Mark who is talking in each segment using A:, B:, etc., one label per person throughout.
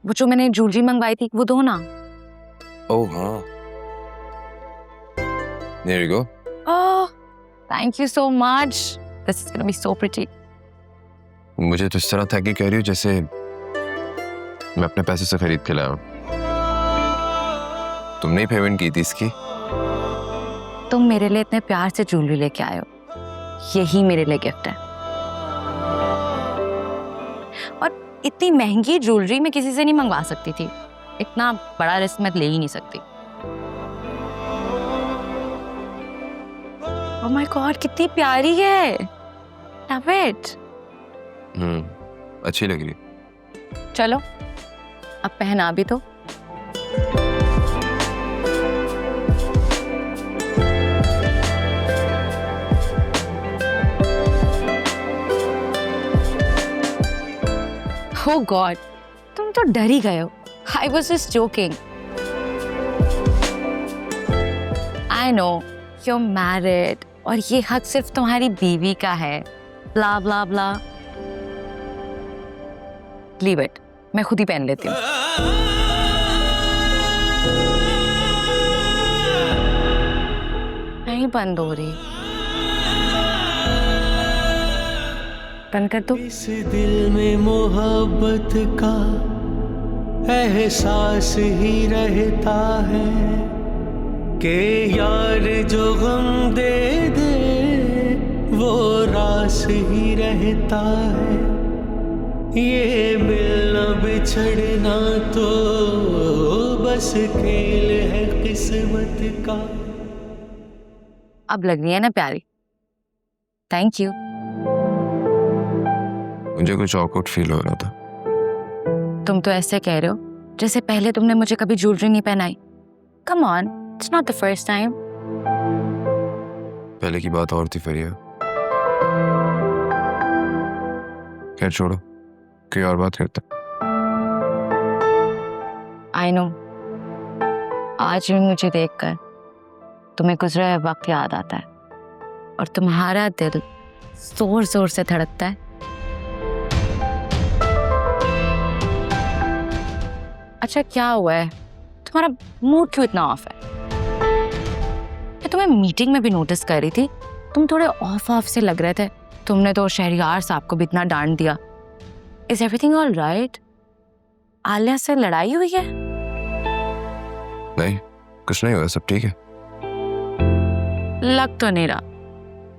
A: वो जो मैंने ज्वेलरी मंगवाई थी वो दो ना।
B: ओह हाँ, there you go.
A: Oh thank you so much, this is gonna be so pretty.
B: मुझे तो इस तरह था कि कह रही हो जैसे मैं अपने पैसे से खरीद के लाया हूं। तुमने ही पेमेंट की थी इसकी।
A: तुम मेरे लिए इतने प्यार से ज्वेलरी लेके आए हो, यही मेरे लिए गिफ्ट है। और इतनी महंगी ज्वेलरी मैं किसी से नहीं मंगवा सकती थी, इतना बड़ा रिस्क मैं ले ही नहीं सकती। ओह माय गॉड कितनी प्यारी है, लव इट।
B: अच्छी लग रही।
A: चलो अब पहना भी तो। Oh God, तुम तो डर ही गए हो। I was just joking. I know you're married और ये हक सिर्फ तुम्हारी बीवी का है। Blah blah blah. Leave it. मैं खुद ही पहन लेती हूँ। नहीं बंद हो रही, बंद कर दो।
C: इस दिल में मोहब्बत का एहसास ही रहता है कि यार जो गम दे दे वो रास ही रहता है। ये मिलना बिछड़ना तो बस खेल है किस्मत का।
A: अब लग रही है ना प्यारी। Thank you.
B: मुझे कुछ ऑकवर्ड फील हो रहा था।
A: तुम तो ऐसे कह रहे हो जैसे पहले तुमने मुझे कभी ज्वेलरी नहीं पहनाई। Come on, it's not the first time.
B: पहले की बात और थी फरिया। खैर छोड़ो, कोई और बात करते।
A: I know. आज भी मुझे देखकर तुम्हें गुजरा हुआ वक्त याद आता है और तुम्हारा दिल जोर जोर से धड़कता है। अच्छा क्या हुआ है, तुम्हारा मूड क्यों इतना ऑफ है? मैं तुम्हें मीटिंग में भी नोटिस कर रही थी, तुम थोड़े ऑफ से लग रहे थे। तुमने तो शहरियार साहब को भी इतना डांट दिया। Is everything all right? Alia से लड़ाई हुई है?
B: नहीं, कुछ नहीं हुआ, सब ठीक है।
A: लग तो नहीं रहा।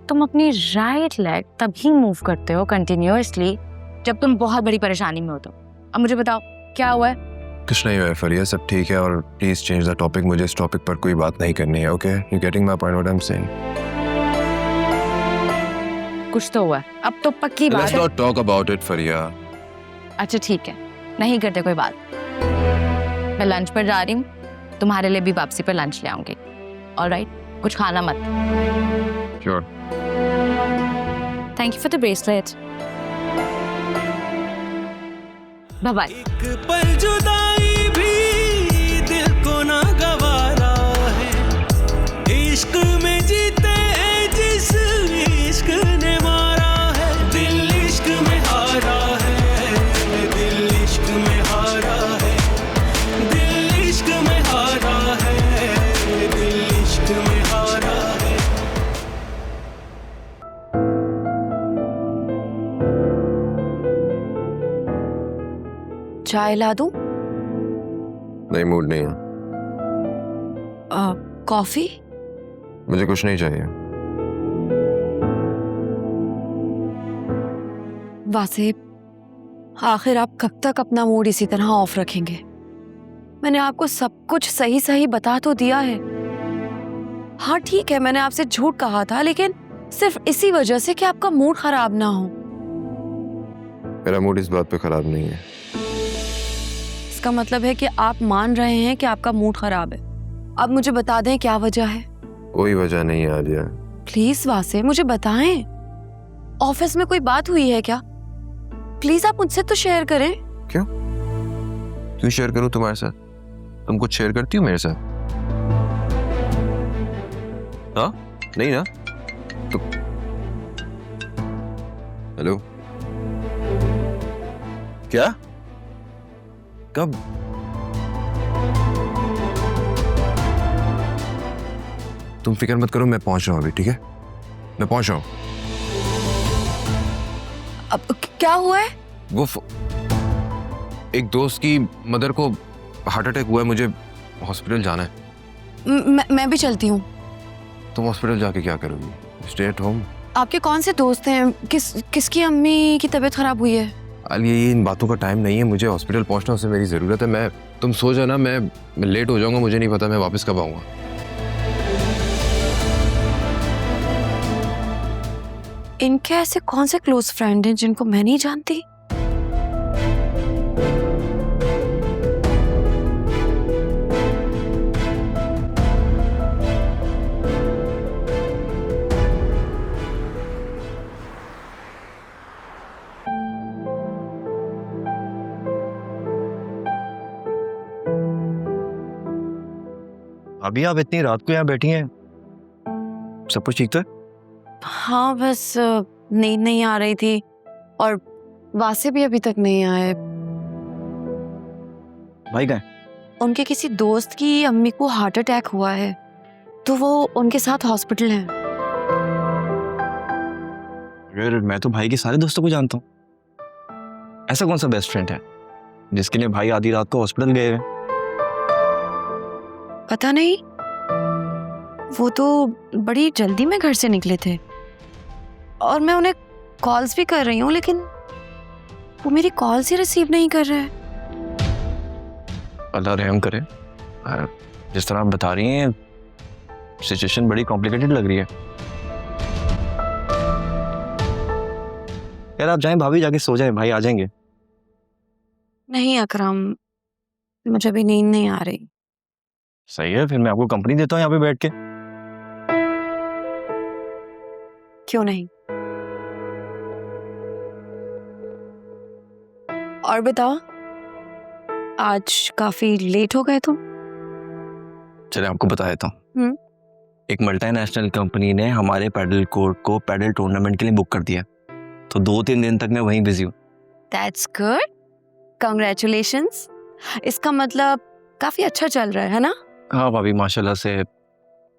A: तुम अपनी राइट लेग तभी मूव करते हो कंटिन्यूअसली जब तुम बहुत बड़ी परेशानी में हो। तो अब मुझे बताओ क्या हुआ है?
B: कुछ नहीं हुआ है फरिया, सब ठीक है। और प्लीज चेंज द टॉपिक, मुझे इस टॉपिक पर कोई बात नहीं करनी है। Okay, you getting my point what I am saying?
A: कुछ तो हुआ है, अब तो पक्की बात
B: लेट्स
A: है।
B: नॉट टॉक अबाउट इट फरिया।
A: अच्छा ठीक है, नहीं करते कोई बात। मैं लंच पर जा रही हूँ, तुम्हारे लिए भी वापसी पर लंच ले आऊंगी। ऑलराइट, कुछ खाना मत।
B: Sure.
A: Thank you for the bracelet. Bye bye.
C: एक पल जुदाई भी दिल को ना गवारा है। इश्क में जीते जिस इश्क ने मारा है। दिल इश्क में हारा है, दिल इश्क में हारा है, दिल इश्क में हारा है, दिल इश्क में हारा है।
A: चाय ला दूं?
B: नहीं, मूड नहीं है।
A: कॉफी?
B: मुझे कुछ नहीं चाहिए।
D: वासिब, आखिर आप कब तक अपना मूड इसी तरह ऑफ रखेंगे? मैंने आपको सब कुछ सही सही बता तो दिया है। हाँ ठीक है, मैंने आपसे झूठ कहा था, लेकिन सिर्फ इसी वजह से कि आपका मूड खराब ना हो।
B: मेरा मूड इस बात पे खराब नहीं है।
D: इसका मतलब है कि आप मान रहे हैं कि आपका मूड खराब है। अब मुझे बता दें क्या वजह है।
B: कोई वजह नहीं है आलिया।
D: प्लीज वासिब मुझे बताएं, ऑफिस में कोई बात हुई है क्या? प्लीज आप मुझसे तो शेयर करें।
B: क्यों? क्यों शेयर करूं तुम्हारे साथ? तुम कुछ शेयर करती हो मेरे साथ? हाँ? नहीं ना? तो हेलो? क्या? कब? तुम फिक्र मत करो, मैं पहुंच रहा हूँ अभी, ठीक है? मैं पहुंच रहा हूँ।
D: अब क्या हुआ है?
B: वो एक दोस्त की मदर को हार्ट अटैक हुआ है, मुझे हॉस्पिटल जाना है।
D: मैं भी चलती हूँ।
B: तुम हॉस्पिटल जाके क्या करोगी? Stay at home.
D: आपके कौन से दोस्त हैं? किसकी अम्मी की तबीयत खराब हुई है?
B: अल ये इन बातों का टाइम नहीं है, मुझे हॉस्पिटल पहुंचना, उससे मेरी ज़रूरत है। तुम सो जाना, मैं लेट हो जाऊंगा, मुझे नहीं पता मैं वापस कब आऊंगा।
D: इनके ऐसे कौन से क्लोज फ्रेंड हैं जिनको मैं नहीं जानती?
E: अभी आप इतनी रात को यहाँ बैठी हैं, सब कुछ ठीक तो है?
D: हाँ, बस नींद नहीं आ रही थी और वासे भी अभी तक नहीं आए।
E: भाई कहाँ है?
D: उनके किसी दोस्त की अम्मी को हार्ट अटैक हुआ है, तो वो उनके साथ हॉस्पिटल हैं।
E: अगर मैं तो भाई के सारे दोस्तों को जानता हूँ, ऐसा कौन सा बेस्ट फ्रेंड है जिसके लिए भाई आधी रात को हॉस्पिटल गए हैं?
D: पता नहीं, वो तो बड़ी जल्दी में घर से निकले थे और मैं उन्हें कॉल्स भी कर रही हूँ, लेकिन वो मेरी कॉल्स ही रिसीव नहीं कर रहे हैं।
E: अल्लाह रहम करे। जिस तरह आप बता रही हैं, सिचुएशन बड़ी कॉम्प्लिकेटेड लग रही है। यार आप जाएं, भाभी जाके सो जाएं, भाई आ जाएंगे।
D: नहीं अकरम, मुझे अभी नींद नहीं आ रही।
E: सही है, फिर मैं आपको कंपनी देता हूँ यहाँ पे बैठ के।
D: क्यों नहीं? और बताओ, आज काफी लेट हो गए तुम।
E: चले आपको बता देता हूँ। एक मल्टीनेशनल कंपनी ने हमारे पैडल कोर्ट को पैडल टूर्नामेंट के लिए बुक कर दिया, तो 2-3 दिन तक मैं वहीं बिजी हूँ।
D: That's good. Congratulations. इसका मतलब काफी अच्छा चल रहा है ना?
E: हाँ भाभी, माशाल्लाह से।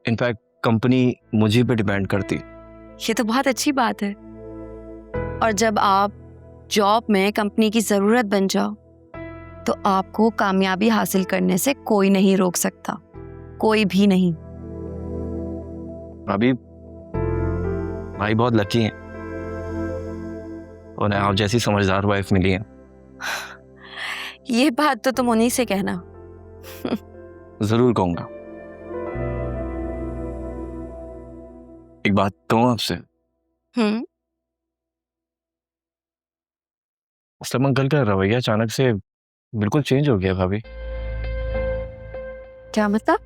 E: इनफैक्ट कंपनी मुझे पे डिपेंड करती।
D: ये तो बहुत अच्छी बात है। और जब आप जॉब में कंपनी की जरूरत बन जाओ, तो आपको कामयाबी हासिल करने से कोई नहीं रोक सकता, कोई भी नहीं।
E: भाभी, भाई बहुत लकी हैं, उन्हें आप जैसी समझदार वाइफ मिली है।
D: ये बात तो तुम उन्हीं से कहना।
E: जरूर कहूंगा। एक बात कहूँ आपसे? असलम अंकल का रवैया अचानक से बिल्कुल चेंज हो गया भाभी।
D: क्या मतलब?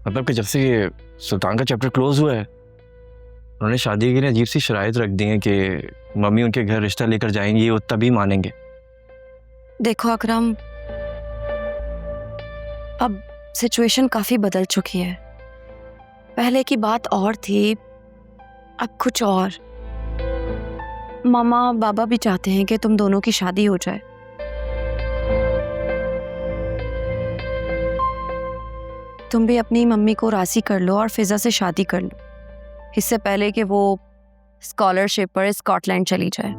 E: मतलब कि जब से ये सुल्तान का चैप्टर क्लोज हुआ है, उन्होंने शादी के लिए अजीब सी शराइत रख दी है कि मम्मी उनके घर रिश्ता लेकर जाएंगी, वो तभी मानेंगे।
D: देखो अकरम, अब सिचुएशन काफी बदल चुकी है। पहले की बात और थी, अब कुछ और। मामा बाबा भी चाहते हैं कि तुम दोनों की शादी हो जाए। तुम भी अपनी मम्मी को राजी कर लो और फिजा से शादी कर लो, इससे पहले कि वो स्कॉलरशिप पर स्कॉटलैंड चली जाए।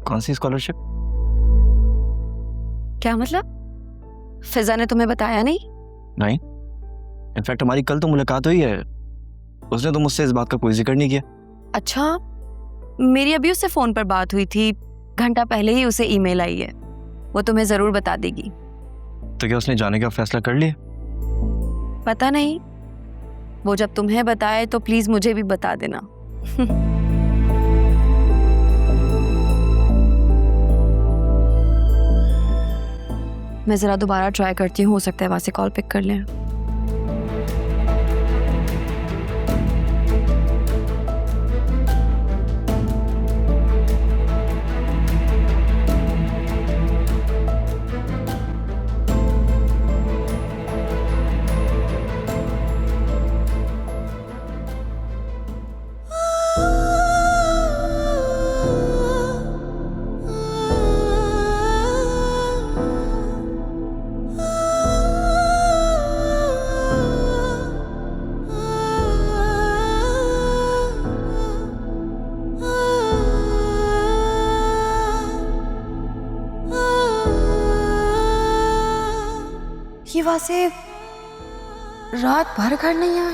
E: कौन सी स्कॉलरशिप?
D: क्या मतलब? फिजा ने तुम्हें बताया नहीं?
E: नहीं, इनफैक्ट हमारी कल तो मुलाकात हुई है, उसने तो मुझसे इस बात का कोई जिक्र नहीं किया।
D: अच्छा, मेरी अभी उससे फोन पर बात हुई थी, घंटा पहले ही उसे ईमेल आई है, वो तुम्हें जरूर बता देगी।
E: तो क्या उसने जाने का फैसला कर लिया?
D: पता नहीं, वो जब तुम्हें बताए तो प्लीज मुझे भी बता देना। मैं जरा दोबारा ट्राई करती हूँ, हो सकता है वहां से कॉल पिक कर लें। ये वहां से रात भर घर नहीं आए?